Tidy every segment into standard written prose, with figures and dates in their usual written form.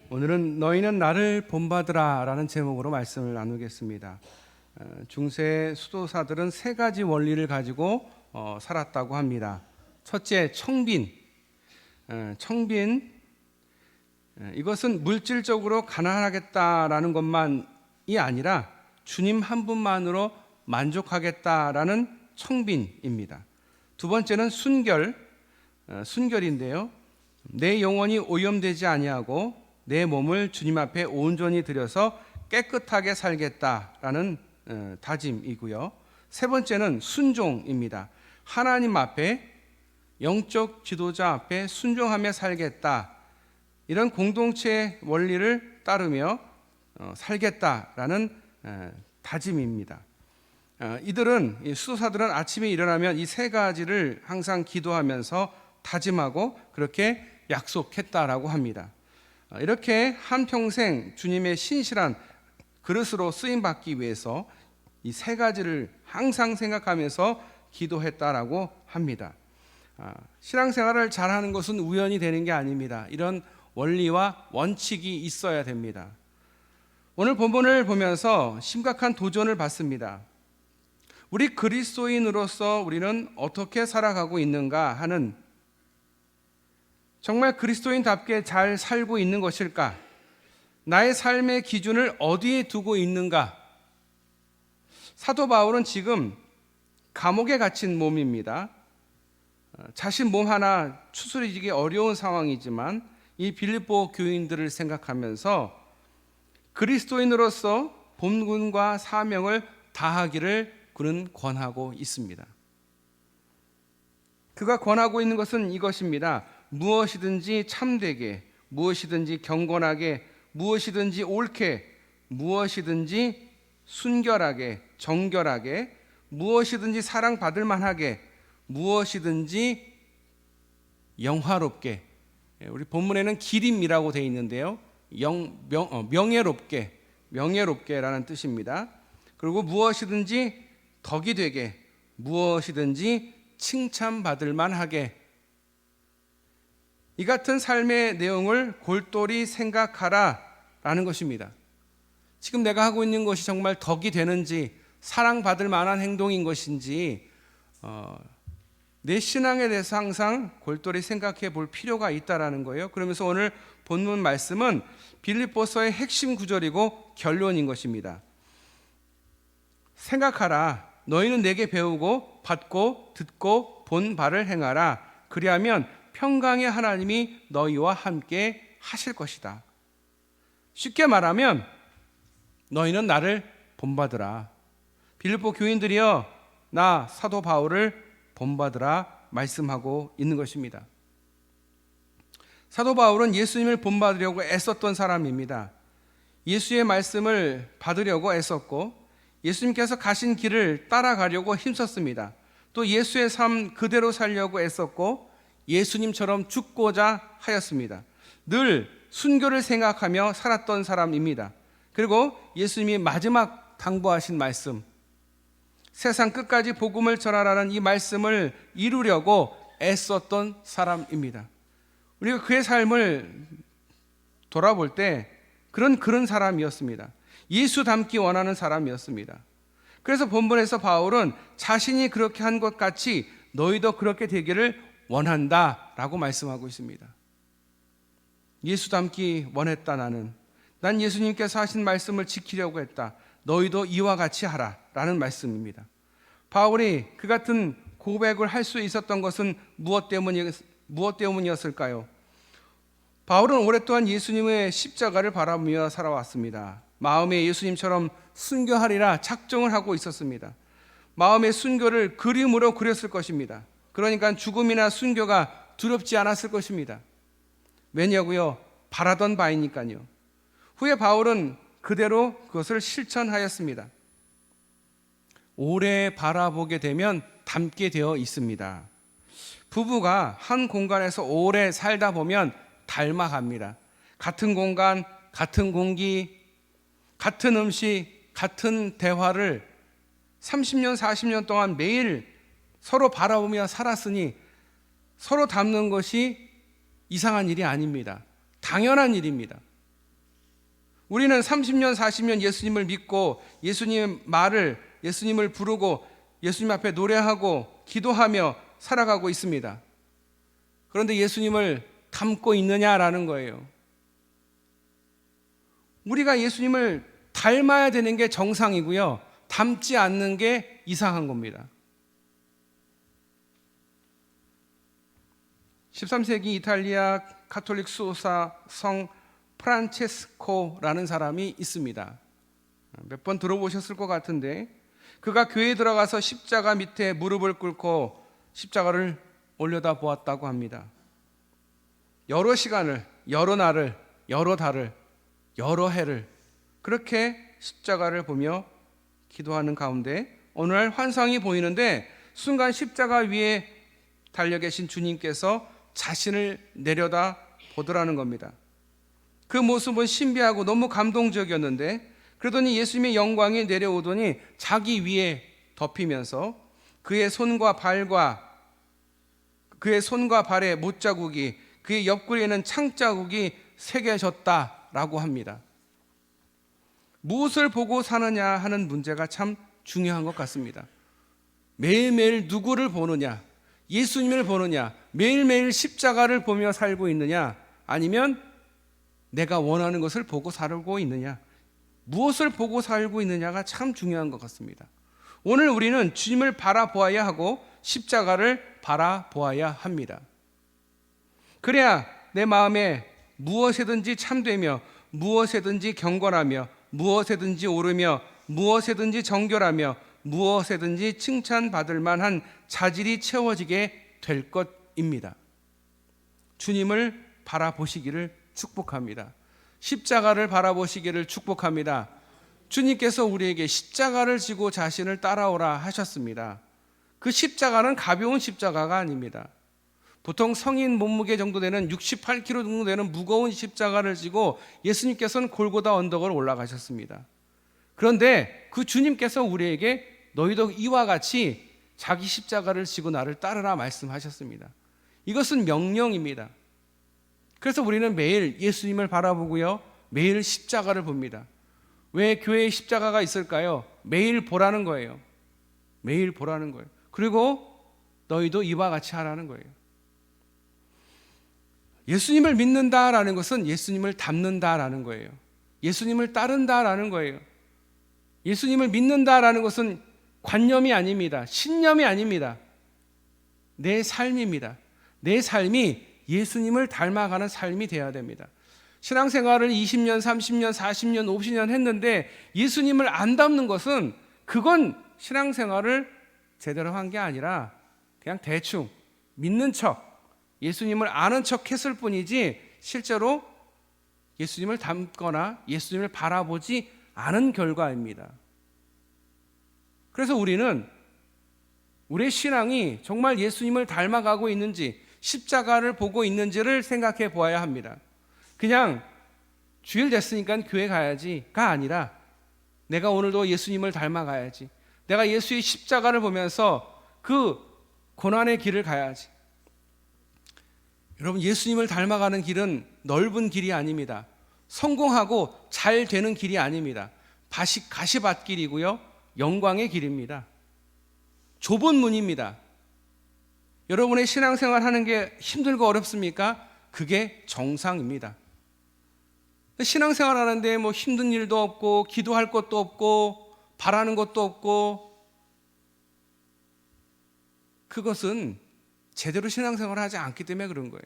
오늘은 너희는 나를 본받으라 라는 제목으로 말씀을 나누겠습니다. 중세 수도사들은 세 가지 원리를 가지고 살았다고 합니다. 첫째, 청빈. 이것은 물질적으로 가난하겠다라는 것만이 아니라 주님 한 분만으로 만족하겠다라는 청빈입니다. 두 번째는 순결인데요. 내 영혼이 오염되지 아니하고 내 몸을 주님 앞에 온전히 드려서 깨끗하게 살겠다라는 다짐이고요. 세 번째는 순종입니다. 하나님 앞에, 영적 지도자 앞에 순종하며 살겠다, 이런 공동체의 원리를 따르며 살겠다라는 다짐입니다. 이들은, 수도사들은 아침에 일어나면 이 세 가지를 항상 기도하면서 다짐하고 그렇게 약속했다라고 합니다. 이렇게 한평생 주님의 신실한 그릇으로 쓰임받기 위해서 이 세 가지를 항상 생각하면서 기도했다라고 합니다. 신앙생활을 잘하는 것은 우연히 되는 게 아닙니다. 이런 원리와 원칙이 있어야 됩니다. 오늘 본문을 보면서 심각한 도전을 받습니다. 우리 그리스도인으로서 우리는 어떻게 살아가고 있는가 하는, 정말 그리스도인답게 잘 살고 있는 것일까? 나의 삶의 기준을 어디에 두고 있는가? 사도 바울은 지금 감옥에 갇힌 몸입니다. 자신 몸 하나 추스리기 어려운 상황이지만 이 빌립보 교인들을 생각하면서 그리스도인으로서 본분과 사명을 다하기를 그는 권하고 있습니다. 그가 권하고 있는 것은 이것입니다. 무엇이든지 참되게, 무엇이든지 경건하게, 무엇이든지 옳게, 무엇이든지 순결하게, 정결하게, 무엇이든지 사랑받을 만하게, 무엇이든지 영화롭게. 우리 본문에는 기림이라고 되어 있는데요, 명예롭게라는 뜻입니다. 그리고 무엇이든지 덕이 되게, 무엇이든지 칭찬받을 만하게, 이 같은 삶의 내용을 골똘히 생각하라 라는 것입니다. 지금 내가 하고 있는 것이 정말 덕이 되는지, 사랑받을 만한 행동인 것인지, 내 신앙에 대해서 항상 골똘히 생각해 볼 필요가 있다라는 거예요. 그러면서 오늘 본문 말씀은 빌립보서의 핵심 구절이고 결론인 것입니다. 생각하라. 너희는 내게 배우고 받고 듣고 본 바를 행하라. 그리하면 평강의 하나님이 너희와 함께 하실 것이다. 쉽게 말하면 너희는 나를 본받으라. 빌립보 교인들이여, 나 사도 바울을 본받으라 말씀하고 있는 것입니다. 사도 바울은 예수님을 본받으려고 애썼던 사람입니다. 예수의 말씀을 받으려고 애썼고 예수님께서 가신 길을 따라가려고 힘썼습니다. 또 예수의 삶 그대로 살려고 애썼고 예수님처럼 죽고자 하였습니다. 늘 순교를 생각하며 살았던 사람입니다. 그리고 예수님이 마지막 당부하신 말씀, 세상 끝까지 복음을 전하라는 이 말씀을 이루려고 애썼던 사람입니다. 우리가 그의 삶을 돌아볼 때 그런 사람이었습니다. 예수 닮기 원하는 사람이었습니다. 그래서 본문에서 바울은 자신이 그렇게 한 것 같이 너희도 그렇게 되기를 원한다 라고 말씀하고 있습니다. 예수 닮기 원했다. 난 예수님께서 하신 말씀을 지키려고 했다. 너희도 이와 같이 하라 라는 말씀입니다. 바울이 그 같은 고백을 할 수 있었던 것은 무엇 때문이었을까요? 바울은 오랫동안 예수님의 십자가를 바라보며 살아왔습니다. 마음에 예수님처럼 순교하리라 작정을 하고 있었습니다. 마음의 순교를 그림으로 그렸을 것입니다. 그러니까 죽음이나 순교가 두렵지 않았을 것입니다. 왜냐고요? 바라던 바이니까요. 후에 바울은 그대로 그것을 실천하였습니다. 오래 바라보게 되면 닮게 되어 있습니다. 부부가 한 공간에서 오래 살다 보면 닮아갑니다. 같은 공간, 같은 공기, 같은 음식, 같은 대화를 30년, 40년 동안 매일 서로 바라보며 살았으니 서로 닮는 것이 이상한 일이 아닙니다. 당연한 일입니다. 우리는 30년, 40년 예수님을 믿고 예수님 말을, 예수님을 부르고 예수님 앞에 노래하고 기도하며 살아가고 있습니다. 그런데 예수님을 닮고 있느냐라는 거예요. 우리가 예수님을 닮아야 되는 게 정상이고요. 닮지 않는 게 이상한 겁니다. 13세기 이탈리아 가톨릭 수호사 성 프란체스코라는 사람이 있습니다. 몇 번 들어보셨을 것 같은데, 그가 교회에 들어가서 십자가 밑에 무릎을 꿇고 십자가를 올려다 보았다고 합니다. 여러 시간을, 여러 날을, 여러 달을, 여러 해를 그렇게 십자가를 보며 기도하는 가운데 어느 날 환상이 보이는데, 순간 십자가 위에 달려 계신 주님께서 자신을 내려다 보더라는 겁니다. 그 모습은 신비하고 너무 감동적이었는데, 그러더니 예수님의 영광이 내려오더니 자기 위에 덮이면서 그의 손과 발에 못자국이, 그의 옆구리에는 창자국이 새겨졌다라고 합니다. 무엇을 보고 사느냐 하는 문제가 참 중요한 것 같습니다. 매일매일 누구를 보느냐, 예수님을 보느냐, 매일매일 십자가를 보며 살고 있느냐, 아니면 내가 원하는 것을 보고 살고 있느냐, 무엇을 보고 살고 있느냐가 참 중요한 것 같습니다. 오늘 우리는 주님을 바라보아야 하고 십자가를 바라보아야 합니다. 그래야 내 마음에 무엇이든지 참되며, 무엇이든지 경건하며, 무엇이든지 오르며, 무엇이든지 정결하며, 무엇이든지 칭찬받을 만한 자질이 채워지게 될 것입니다. 주님을 바라보시기를 축복합니다. 십자가를 바라보시기를 축복합니다. 주님께서 우리에게 십자가를 지고 자신을 따라오라 하셨습니다. 그 십자가는 가벼운 십자가가 아닙니다. 보통 성인 몸무게 정도 되는 68kg 정도 되는 무거운 십자가를 지고 예수님께서는 골고다 언덕을 올라가셨습니다. 그런데 그 주님께서 우리에게 너희도 이와 같이 자기 십자가를 지고 나를 따르라 말씀하셨습니다. 이것은 명령입니다. 그래서 우리는 매일 예수님을 바라보고요, 매일 십자가를 봅니다. 왜 교회에 십자가가 있을까요? 매일 보라는 거예요. 매일 보라는 거예요. 그리고 너희도 이와 같이 하라는 거예요. 예수님을 믿는다라는 것은 예수님을 닮는다라는 거예요. 예수님을 따른다라는 거예요. 예수님을 믿는다라는 것은 관념이 아닙니다. 신념이 아닙니다. 내 삶입니다. 내 삶이 예수님을 닮아가는 삶이 되어야 됩니다. 신앙생활을 20년, 30년, 40년, 50년 했는데 예수님을 안 닮는 것은, 그건 신앙생활을 제대로 한 게 아니라 그냥 대충 믿는 척, 예수님을 아는 척 했을 뿐이지 실제로 예수님을 닮거나 예수님을 바라보지 않은 결과입니다. 그래서 우리는 우리의 신앙이 정말 예수님을 닮아가고 있는지, 십자가를 보고 있는지를 생각해 보아야 합니다. 그냥 주일 됐으니까 교회 가야지가 아니라 내가 오늘도 예수님을 닮아가야지, 내가 예수의 십자가를 보면서 그 고난의 길을 가야지. 여러분, 예수님을 닮아가는 길은 넓은 길이 아닙니다. 성공하고 잘 되는 길이 아닙니다. 가시밭길이고요, 영광의 길입니다. 좁은 문입니다. 여러분의 신앙생활 하는 게 힘들고 어렵습니까? 그게 정상입니다. 신앙생활 하는데 뭐 힘든 일도 없고, 기도할 것도 없고, 바라는 것도 없고, 그것은 제대로 신앙생활을 하지 않기 때문에 그런 거예요.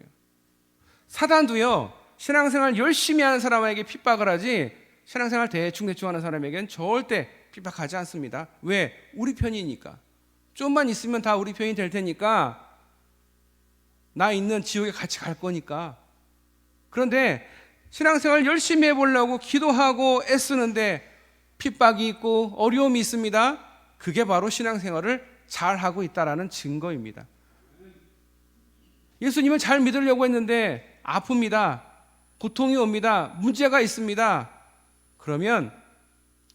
사단도요, 신앙생활 열심히 하는 사람에게 핍박을 하지 신앙생활 대충 하는 사람에게는 절대 핍박하지 않습니다. 왜? 우리 편이니까. 좀만 있으면 다 우리 편이 될 테니까, 나 있는 지옥에 같이 갈 거니까. 그런데 신앙생활 열심히 해보려고 기도하고 애쓰는데 핍박이 있고 어려움이 있습니다. 그게 바로 신앙생활을 잘하고 있다는 증거입니다. 예수님을 잘 믿으려고 했는데 아픕니다. 고통이 옵니다. 문제가 있습니다. 그러면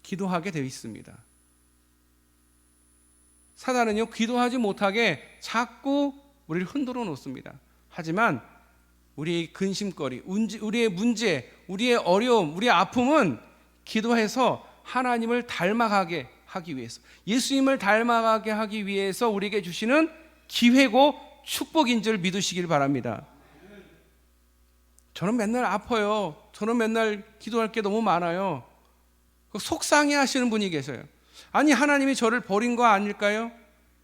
기도하게 되어 있습니다. 사단은요, 기도하지 못하게 자꾸 우리를 흔들어 놓습니다. 하지만 우리의 근심거리, 우리의 문제, 우리의 어려움, 우리의 아픔은 기도해서 하나님을 닮아가게 하기 위해서, 예수님을 닮아가게 하기 위해서 우리에게 주시는 기회고 축복인 줄 믿으시길 바랍니다. 저는 맨날 아파요. 저는 맨날 기도할 게 너무 많아요. 속상해 하시는 분이 계세요. 아니, 하나님이 저를 버린 거 아닐까요?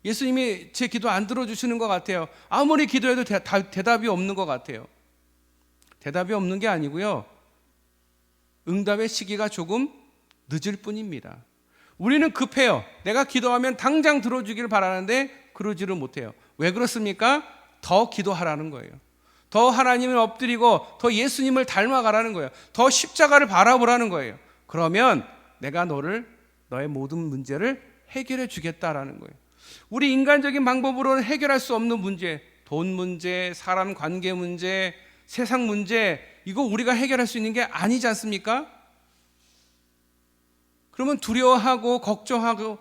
예수님이 제 기도 안 들어주시는 것 같아요. 아무리 기도해도 대답이 없는 것 같아요. 대답이 없는 게 아니고요, 응답의 시기가 조금 늦을 뿐입니다. 우리는 급해요. 내가 기도하면 당장 들어주기를 바라는데 그러지를 못해요. 왜 그렇습니까? 더 기도하라는 거예요. 더 하나님을 엎드리고 더 예수님을 닮아가라는 거예요. 더 십자가를 바라보라는 거예요. 그러면 내가 너의 모든 문제를 해결해 주겠다라는 거예요. 우리 인간적인 방법으로는 해결할 수 없는 문제, 돈 문제, 사람 관계 문제, 세상 문제, 이거 우리가 해결할 수 있는 게 아니지 않습니까? 그러면 두려워하고 걱정하고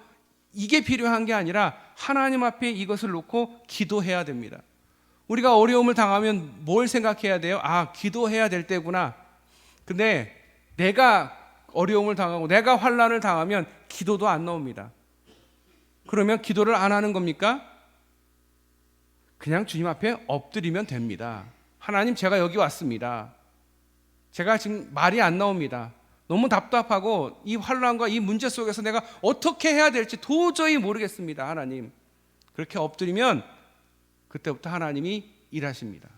이게 필요한 게 아니라 하나님 앞에 이것을 놓고 기도해야 됩니다. 우리가 어려움을 당하면 뭘 생각해야 돼요? 아, 기도해야 될 때구나. 근데 내가 어려움을 당하고 내가 환난을 당하면 기도도 안 나옵니다. 그러면 기도를 안 하는 겁니까? 그냥 주님 앞에 엎드리면 됩니다. 하나님, 제가 여기 왔습니다. 제가 지금 말이 안 나옵니다. 너무 답답하고 이 환난과 이 문제 속에서 내가 어떻게 해야 될지 도저히 모르겠습니다. 하나님, 그렇게 엎드리면 그때부터 하나님이 일하십니다.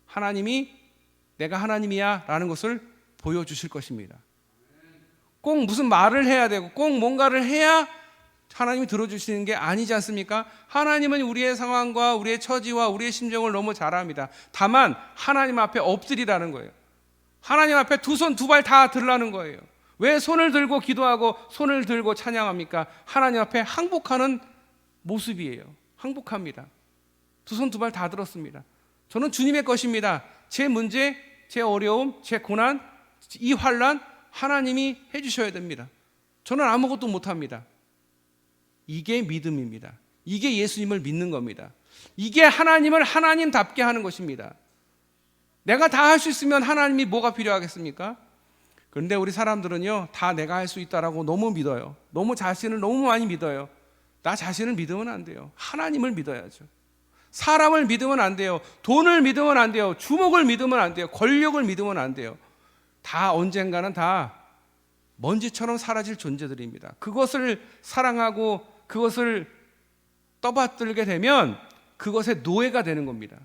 하나님이 내가 하나님이야 라는 것을 보여주실 것입니다. 꼭 무슨 말을 해야 되고 꼭 뭔가를 해야 하나님이 들어주시는 게 아니지 않습니까? 하나님은 우리의 상황과 우리의 처지와 우리의 심정을 너무 잘 압니다. 다만 하나님 앞에 엎드리라는 거예요. 하나님 앞에 두 손 두 발 다 들라는 거예요. 왜 손을 들고 기도하고 손을 들고 찬양합니까? 하나님 앞에 항복하는 모습이에요. 항복합니다. 두 손 두 발 다 들었습니다. 저는 주님의 것입니다. 제 문제, 제 어려움, 제 고난, 이 환난 하나님이 해주셔야 됩니다. 저는 아무것도 못합니다. 이게 믿음입니다. 이게 예수님을 믿는 겁니다. 이게 하나님을 하나님답게 하는 것입니다. 내가 다 할 수 있으면 하나님이 뭐가 필요하겠습니까? 그런데 우리 사람들은요, 다 내가 할 수 있다라고 너무 믿어요. 너무 자신을 너무 많이 믿어요. 나 자신을 믿으면 안 돼요. 하나님을 믿어야죠. 사람을 믿으면 안 돼요. 돈을 믿으면 안 돼요. 주목을 믿으면 안 돼요. 권력을 믿으면 안 돼요. 다 언젠가는 다 먼지처럼 사라질 존재들입니다. 그것을 사랑하고 그것을 떠받들게 되면 그것의 노예가 되는 겁니다.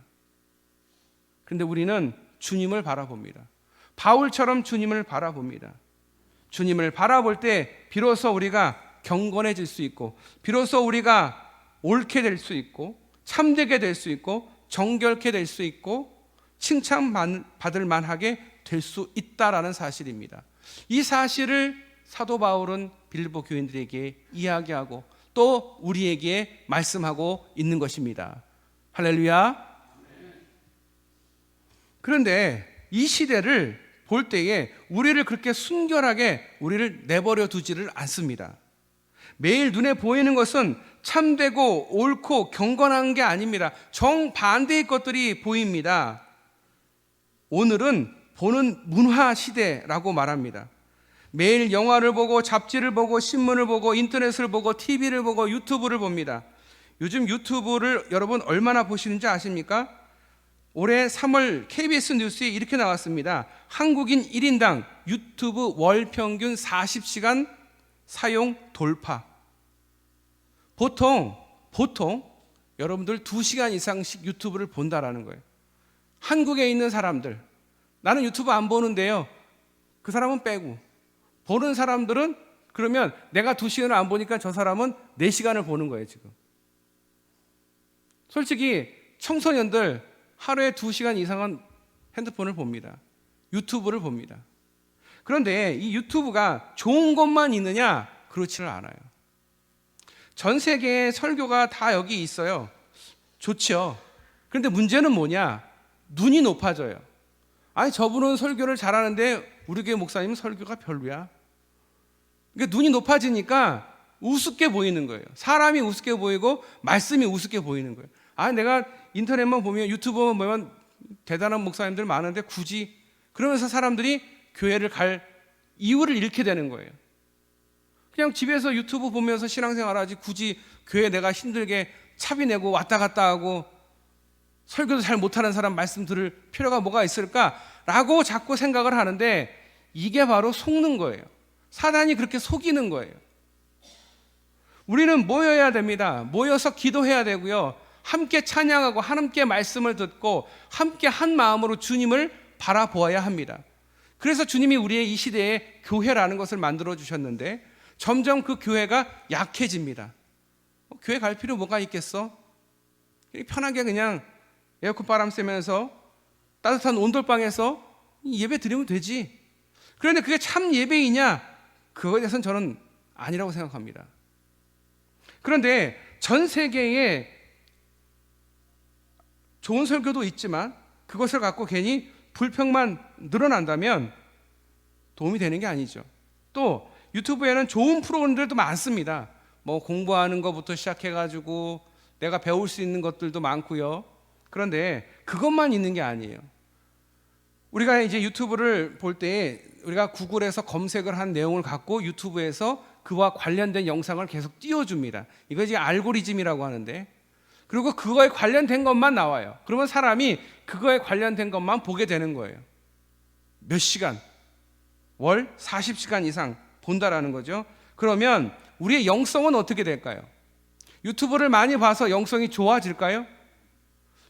그런데 우리는 주님을 바라봅니다. 바울처럼 주님을 바라봅니다. 주님을 바라볼 때 비로소 우리가 경건해질 수 있고, 비로소 우리가 옳게 될 수 있고, 참되게 될 수 있고, 정결케 될 수 있고, 칭찬받을 만하게 될 수 있다라는 사실입니다. 이 사실을 사도 바울은 빌립보 교인들에게 이야기하고 또 우리에게 말씀하고 있는 것입니다. 할렐루야. 그런데 이 시대를 볼 때에 우리를 그렇게 순결하게 우리를 내버려 두지를 않습니다. 매일 눈에 보이는 것은 참되고 옳고 경건한 게 아닙니다. 정반대의 것들이 보입니다. 오늘은 보는 문화 시대라고 말합니다. 매일 영화를 보고 잡지를 보고 신문을 보고 인터넷을 보고 TV를 보고 유튜브를 봅니다. 요즘 유튜브를 여러분 얼마나 보시는지 아십니까? 올해 3월 KBS 뉴스에 이렇게 나왔습니다. 한국인 1인당 유튜브 월 평균 40시간 사용 돌파. 보통 여러분들 2시간 이상씩 유튜브를 본다라는 거예요. 한국에 있는 사람들, 나는 유튜브 안 보는데요, 그 사람은 빼고, 보는 사람들은 그러면 내가 2시간을 안 보니까 저 사람은 4시간을 보는 거예요. 지금 솔직히 청소년들 하루에 2시간 이상은 핸드폰을 봅니다. 유튜브를 봅니다. 그런데 이 유튜브가 좋은 것만 있느냐? 그렇지는 않아요. 전 세계의 설교가 다 여기 있어요. 좋죠. 그런데 문제는 뭐냐? 눈이 높아져요. 아니, 저분은 설교를 잘하는데 우리 교회 목사님은 설교가 별로야. 그러니까 눈이 높아지니까 우습게 보이는 거예요. 사람이 우습게 보이고 말씀이 우습게 보이는 거예요. 아, 내가 인터넷만 보면, 유튜브만 보면 대단한 목사님들 많은데 굳이, 그러면서 사람들이 교회를 갈 이유를 잃게 되는 거예요. 그냥 집에서 유튜브 보면서 신앙생활하지 굳이 교회 내가 힘들게 차비 내고 왔다 갔다 하고 설교도 잘 못하는 사람 말씀 들을 필요가 뭐가 있을까라고 자꾸 생각을 하는데, 이게 바로 속는 거예요. 사단이 그렇게 속이는 거예요. 우리는 모여야 됩니다. 모여서 기도해야 되고요. 함께 찬양하고 함께 말씀을 듣고 함께 한 마음으로 주님을 바라보아야 합니다. 그래서 주님이 우리의 이 시대에 교회라는 것을 만들어 주셨는데 점점 그 교회가 약해집니다. 교회 갈 필요 뭐가 있겠어? 편하게 그냥 에어컨 바람 쐬면서 따뜻한 온돌방에서 예배 드리면 되지. 그런데 그게 참 예배이냐? 그거에 대해서는 저는 아니라고 생각합니다. 그런데 전 세계에 좋은 설교도 있지만 그것을 갖고 괜히 불평만 늘어난다면 도움이 되는 게 아니죠. 또 유튜브에는 좋은 프로그램들도 많습니다. 뭐 공부하는 것부터 시작해가지고 내가 배울 수 있는 것들도 많고요. 그런데 그것만 있는 게 아니에요. 우리가 이제 유튜브를 볼 때 우리가 구글에서 검색을 한 내용을 갖고 유튜브에서 그와 관련된 영상을 계속 띄워줍니다. 이거 이제 알고리즘이라고 하는데, 그리고 그거에 관련된 것만 나와요. 그러면 사람이 그거에 관련된 것만 보게 되는 거예요. 몇 시간, 월 40시간 이상 본다라는 거죠. 그러면 우리의 영성은 어떻게 될까요? 유튜브를 많이 봐서 영성이 좋아질까요?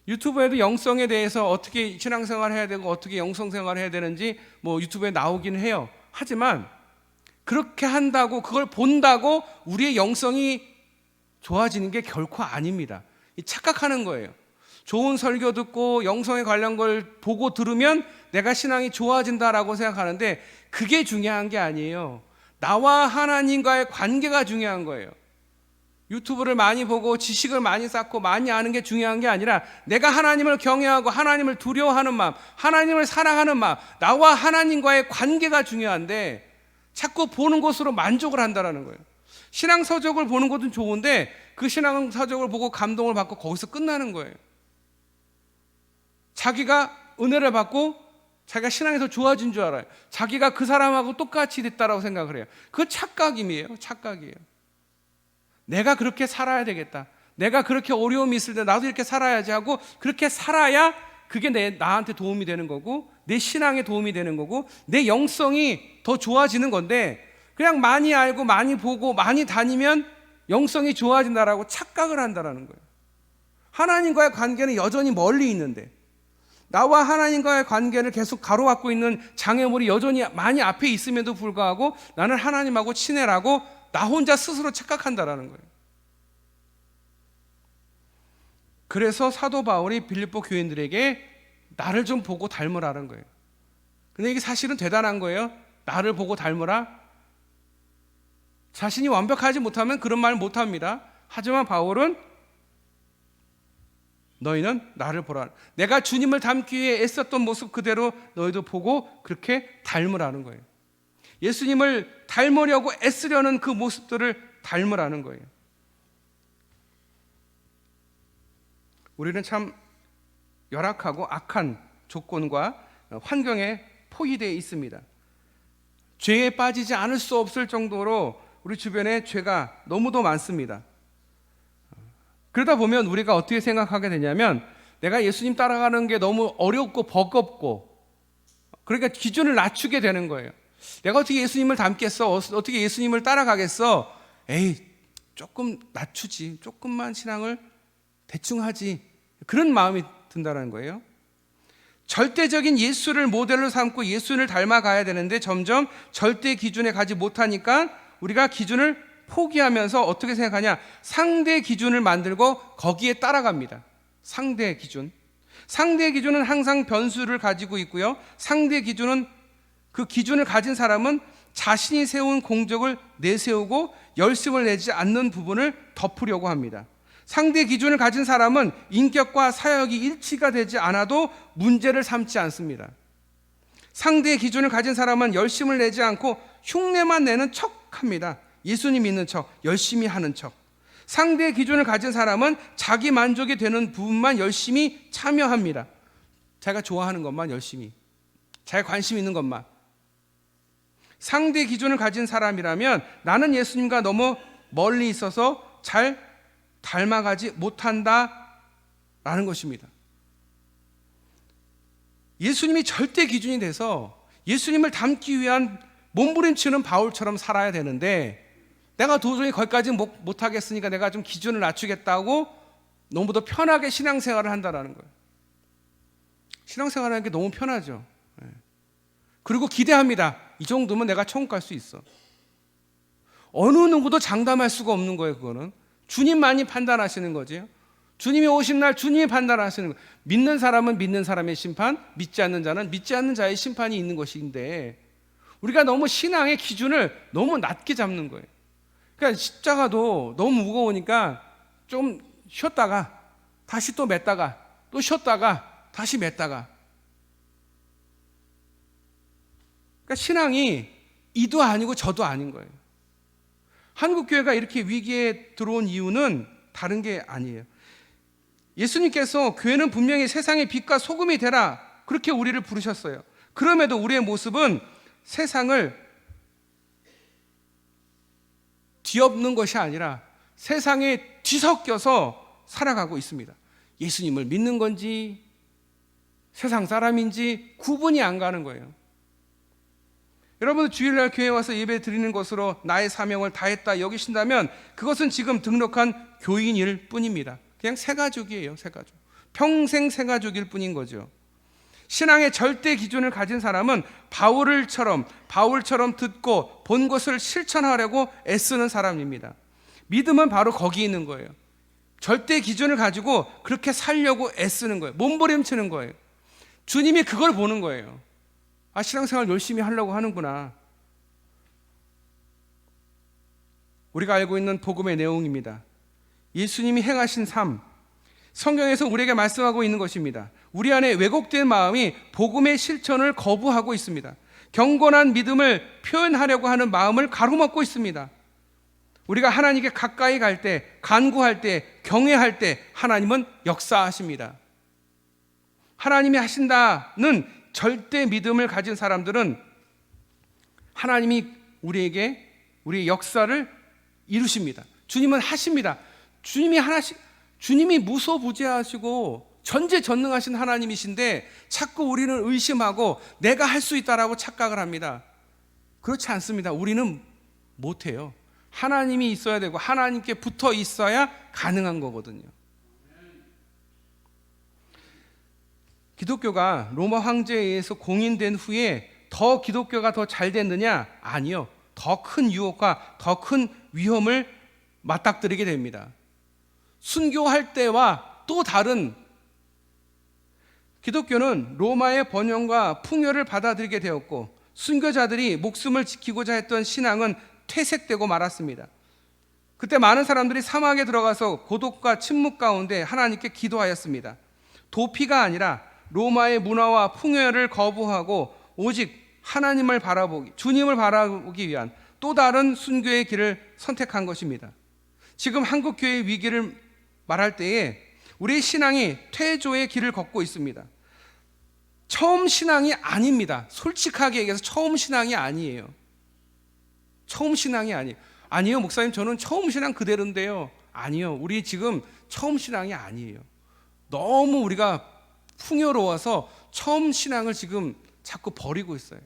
유튜브에도 영성에 대해서 어떻게 신앙생활 해야 되고 어떻게 영성생활 해야 되는지 뭐 유튜브에 나오긴 해요. 하지만 그렇게 한다고, 그걸 본다고 우리의 영성이 좋아지는 게 결코 아닙니다. 착각하는 거예요. 좋은 설교 듣고 영성에 관련 걸 보고 들으면 내가 신앙이 좋아진다라고 생각하는데 그게 중요한 게 아니에요. 나와 하나님과의 관계가 중요한 거예요. 유튜브를 많이 보고 지식을 많이 쌓고 많이 아는 게 중요한 게 아니라 내가 하나님을 경외하고 하나님을 두려워하는 마음, 하나님을 사랑하는 마음, 나와 하나님과의 관계가 중요한데 자꾸 보는 것으로 만족을 한다는 거예요. 신앙서적을 보는 것은 좋은데 그 신앙서적을 보고 감동을 받고 거기서 끝나는 거예요. 자기가 은혜를 받고 자기가 신앙에서 좋아진 줄 알아요. 자기가 그 사람하고 똑같이 됐다라고 생각을 해요. 그 착각임이에요. 착각이에요. 내가 그렇게 살아야 되겠다. 내가 그렇게 어려움이 있을 때 나도 이렇게 살아야지 하고 그렇게 살아야 그게 나한테 도움이 되는 거고 내 신앙에 도움이 되는 거고 내 영성이 더 좋아지는 건데, 그냥 많이 알고 많이 보고 많이 다니면 영성이 좋아진다라고 착각을 한다라는 거예요. 하나님과의 관계는 여전히 멀리 있는데, 나와 하나님과의 관계를 계속 가로막고 있는 장애물이 여전히 많이 앞에 있음에도 불구하고 나는 하나님하고 친해라고 나 혼자 스스로 착각한다라는 거예요. 그래서 사도 바울이 빌립보 교인들에게 나를 좀 보고 닮으라는 거예요. 근데 이게 사실은 대단한 거예요. 나를 보고 닮으라. 자신이 완벽하지 못하면 그런 말 못합니다. 하지만 바울은 너희는 나를 보라. 내가 주님을 닮기 위해 애썼던 모습 그대로 너희도 보고 그렇게 닮으라는 거예요. 예수님을 닮으려고 애쓰려는 그 모습들을 닮으라는 거예요. 우리는 참 열악하고 악한 조건과 환경에 포위되어 있습니다. 죄에 빠지지 않을 수 없을 정도로 우리 주변에 죄가 너무도 많습니다. 그러다 보면 우리가 어떻게 생각하게 되냐면 내가 예수님 따라가는 게 너무 어렵고 버겁고 그러니까 기준을 낮추게 되는 거예요. 내가 어떻게 예수님을 닮겠어? 어떻게 예수님을 따라가겠어? 에이, 조금 낮추지. 조금만 신앙을 대충 하지. 그런 마음이 든다는 거예요. 절대적인 예수를 모델로 삼고 예수를 닮아가야 되는데 점점 절대 기준에 가지 못하니까 우리가 기준을 포기하면서 어떻게 생각하냐? 상대 기준을 만들고 거기에 따라갑니다. 상대 기준. 상대 기준은 항상 변수를 가지고 있고요. 상대 기준은 그 기준을 가진 사람은 자신이 세운 공적을 내세우고 열심을 내지 않는 부분을 덮으려고 합니다. 상대 기준을 가진 사람은 인격과 사역이 일치가 되지 않아도 문제를 삼지 않습니다. 상대 기준을 가진 사람은 열심을 내지 않고 흉내만 내는 척합니다. 예수님 믿는 척, 열심히 하는 척. 상대 기준을 가진 사람은 자기 만족이 되는 부분만 열심히 참여합니다. 자기가 좋아하는 것만 열심히, 자기가 관심 있는 것만. 상대 기준을 가진 사람이라면 나는 예수님과 너무 멀리 있어서 잘 닮아가지 못한다라는 것입니다. 예수님이 절대 기준이 돼서 예수님을 닮기 위한 몸부림치는 바울처럼 살아야 되는데, 내가 도저히 거기까지 못하겠으니까 내가 좀 기준을 낮추겠다고 너무 더 편하게 신앙생활을 한다는 거예요. 신앙생활하는 게 너무 편하죠. 그리고 기대합니다. 이 정도면 내가 천국 갈 수 있어. 어느 누구도 장담할 수가 없는 거예요. 그거는 주님만이 판단하시는 거죠. 주님이 오신 날 주님이 판단하시는 거예요. 믿는 사람은 믿는 사람의 심판, 믿지 않는 자는 믿지 않는 자의 심판이 있는 것인데, 우리가 너무 신앙의 기준을 너무 낮게 잡는 거예요. 그러니까 십자가도 너무 무거우니까 좀 쉬었다가 다시 또 맸다가 또 쉬었다가 다시 맸다가. 그러니까 신앙이 이도 아니고 저도 아닌 거예요. 한국교회가 이렇게 위기에 들어온 이유는 다른 게 아니에요. 예수님께서 교회는 분명히 세상의 빛과 소금이 되라, 그렇게 우리를 부르셨어요. 그럼에도 우리의 모습은 세상을 뒤엎는 것이 아니라 세상에 뒤섞여서 살아가고 있습니다. 예수님을 믿는 건지 세상 사람인지 구분이 안 가는 거예요. 여러분, 주일날 교회에 와서 예배 드리는 것으로 나의 사명을 다했다 여기신다면 그것은 지금 등록한 교인일 뿐입니다. 그냥 새가족이에요. 새가족. 평생 새가족일 뿐인 거죠. 신앙의 절대 기준을 가진 사람은 바울처럼 듣고 본 것을 실천하려고 애쓰는 사람입니다. 믿음은 바로 거기 있는 거예요. 절대 기준을 가지고 그렇게 살려고 애쓰는 거예요. 몸부림치는 거예요. 주님이 그걸 보는 거예요. 아, 신앙생활 열심히 하려고 하는구나. 우리가 알고 있는 복음의 내용입니다. 예수님이 행하신 삶, 성경에서 우리에게 말씀하고 있는 것입니다. 우리 안에 왜곡된 마음이 복음의 실천을 거부하고 있습니다. 경건한 믿음을 표현하려고 하는 마음을 가로막고 있습니다. 우리가 하나님께 가까이 갈 때, 간구할 때, 경외할 때 하나님은 역사하십니다. 하나님이 하신다는 절대 믿음을 가진 사람들은 하나님이 우리의 역사를 이루십니다. 주님은 하십니다. 주님이 무소부재하시고 전지전능하신 하나님이신데 자꾸 우리는 의심하고 내가 할 수 있다라고 착각을 합니다. 그렇지 않습니다. 우리는 못해요. 하나님이 있어야 되고 하나님께 붙어 있어야 가능한 거거든요. 기독교가 로마 황제에 의해서 공인된 후에 더 기독교가 더 잘 됐느냐? 아니요. 더 큰 유혹과 더 큰 위험을 맞닥뜨리게 됩니다. 순교할 때와 또 다른, 기독교는 로마의 번영과 풍요를 받아들이게 되었고 순교자들이 목숨을 지키고자 했던 신앙은 퇴색되고 말았습니다. 그때 많은 사람들이 사막에 들어가서 고독과 침묵 가운데 하나님께 기도하였습니다. 도피가 아니라 로마의 문화와 풍요를 거부하고 오직 하나님을 바라보기, 주님을 바라보기 위한 또 다른 순교의 길을 선택한 것입니다. 지금 한국교회의 위기를 말할 때에 우리 신앙이 퇴조의 길을 걷고 있습니다. 처음 신앙이 아닙니다. 솔직하게 얘기해서 처음 신앙이 아니에요. 처음 신앙이 아니에요. 아니요, 목사님, 저는 처음 신앙 그대로인데요. 아니요, 우리 지금 처음 신앙이 아니에요. 너무 우리가 풍요로워서 처음 신앙을 지금 자꾸 버리고 있어요.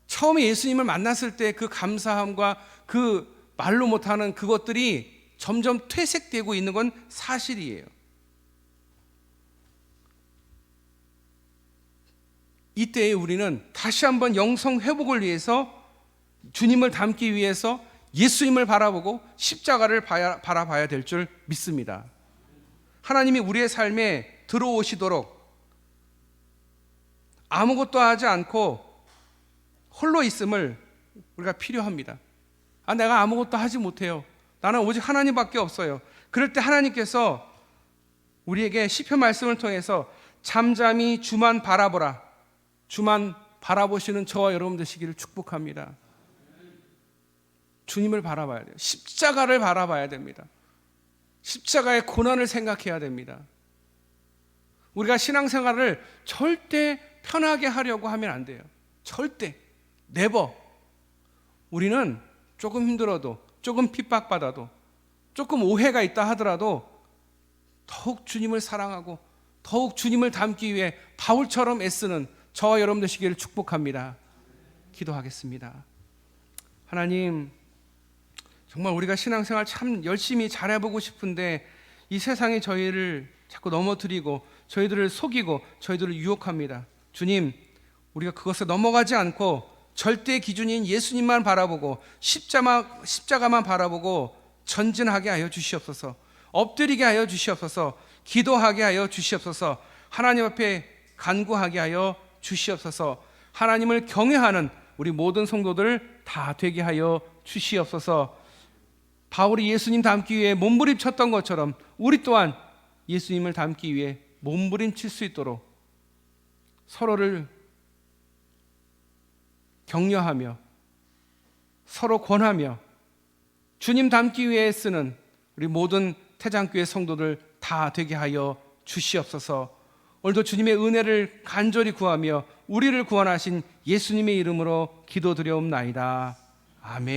처음에 예수님을 만났을 때 그 감사함과 그 말로 못하는 그것들이 점점 퇴색되고 있는 건 사실이에요. 이때에 우리는 다시 한번 영성 회복을 위해서, 주님을 닮기 위해서 예수님을 바라보고 십자가를 바라봐야 될 줄 믿습니다. 하나님이 우리의 삶에 들어오시도록 아무것도 하지 않고 홀로 있음을 우리가 필요합니다. 아, 내가 아무것도 하지 못해요. 나는 오직 하나님밖에 없어요. 그럴 때 하나님께서 우리에게 시편 말씀을 통해서 잠잠히 주만 바라보라, 주만 바라보시는 저와 여러분 되시기를 축복합니다. 주님을 바라봐야 돼요. 십자가를 바라봐야 됩니다. 십자가의 고난을 생각해야 됩니다. 우리가 신앙생활을 절대 편하게 하려고 하면 안 돼요. 절대. 네버. 우리는 조금 힘들어도, 조금 핍박받아도, 조금 오해가 있다 하더라도 더욱 주님을 사랑하고 더욱 주님을 닮기 위해 바울처럼 애쓰는 저와 여러분 되시기를 축복합니다. 기도하겠습니다. 하나님, 정말 우리가 신앙생활 참 열심히 잘해보고 싶은데 이 세상이 저희를 자꾸 넘어뜨리고 저희들을 속이고 저희들을 유혹합니다. 주님, 우리가 그것에 넘어가지 않고 절대 기준인 예수님만 바라보고 십자가만 바라보고 전진하게 하여 주시옵소서. 엎드리게 하여 주시옵소서. 기도하게 하여 주시옵소서. 하나님 앞에 간구하게 하여 주시옵소서. 하나님을 경외하는 우리 모든 성도들 다 되게 하여 주시옵소서. 바울이 예수님 닮기 위해 몸부림쳤던 것처럼 우리 또한 예수님을 닮기 위해 몸부림칠 수 있도록 서로를 격려하며 서로 권하며 주님 닮기 위해 쓰는 우리 모든 태장교회 성도들 다 되게 하여 주시옵소서. 오늘도 주님의 은혜를 간절히 구하며 우리를 구원하신 예수님의 이름으로 기도드려옵나이다. 아멘.